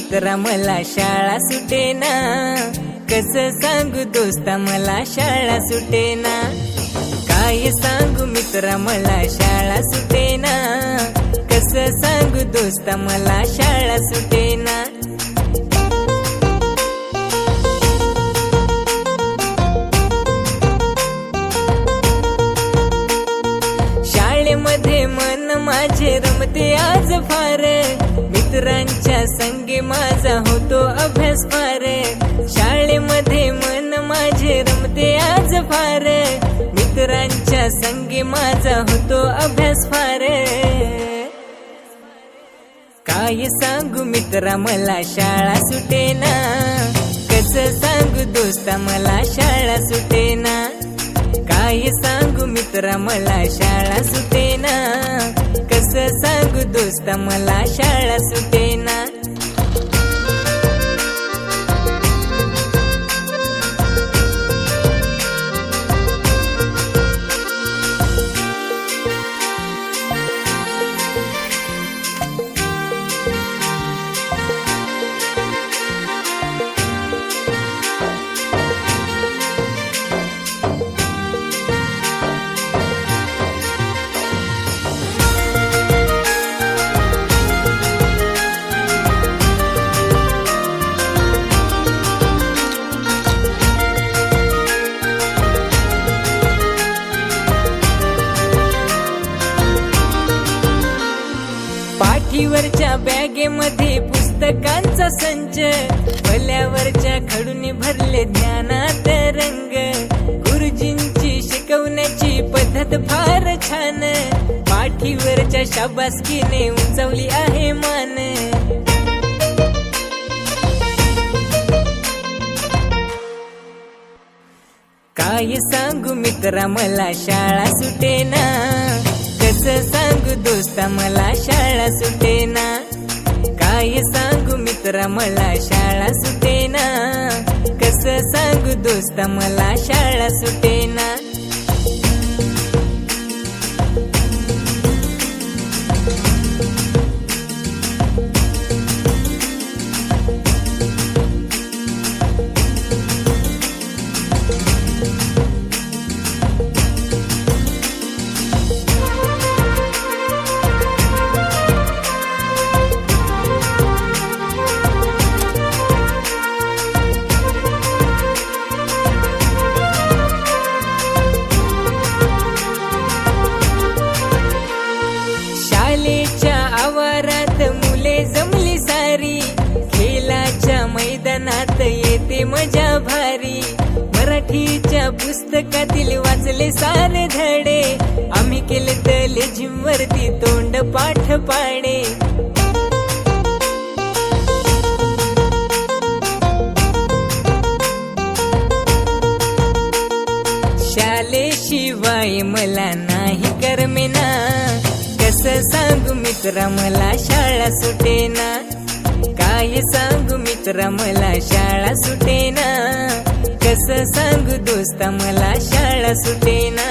मित्रा मला शाळा सुटेना, कसं सांगू दोस्ता मला शाळा सुटेना। काय सांगू मित्रा मला शाळा सुटेना, कसं सांगू दोस्ता मला शाळा सुटेना। शाळेमध्ये मन माझे रमते आज फार, मित्रांच्या संगी माझा होतो अभ्यास फार। शाळेमध्ये मन माझे रमते आज फार, मित्रांच्या संगी माझा होतो अभ्यास फार। काय सांगू मित्रा मला शाळा सुटेना, कसं सांगू दोस्ता मला शाळा सुटेना। काय सांगू मित्रा मला शाळा सुटेना, कसं सांगू दोस्ता मला शाळा सुटेना। पाठीवरच्या बॅगेमध्ये पुस्तकांचा संच, पल्यावरच्या खडूने भरले ज्ञानात रंग। गुरुजींची शिकवण्याची पद्धत फार छान, पाठीवरच्या शाबासकीने उंचावली आहे मान। काय सांगू मित्रा मला शाळा सुटेना, कसं सांगू दोस्ता मला शाळा सुटेना। काय सांगू मित्रा मला शाळा सुटेना, कसं सांगू दोस्ता मला शाळा सुटेना। आवारात मुले जमली सारी, खेळाच्या मैदानात येते मजा भारी। मराठीच्या पुस्तकातील वाचले सारे धडे, आम्ही केले तले जिमवरती तोंड पाठ पाडे। शाळेशिवाय मला नाही करमेना, कसं सांगू मित्रा मला शाळा सुटेना। काय सांगू मित्रा मला शाळा सुटेना, कसं सांगू दोस्ता मला शाळा सुटेना।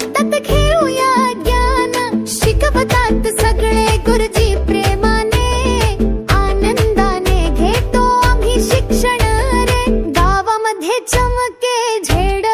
हातात घेऊया ज्ञान, शिकवतात सगळे गुरुजी प्रेमाने. आनंदाने घेतो आम्ही शिक्षण रे, गावामध्ये चमके झेड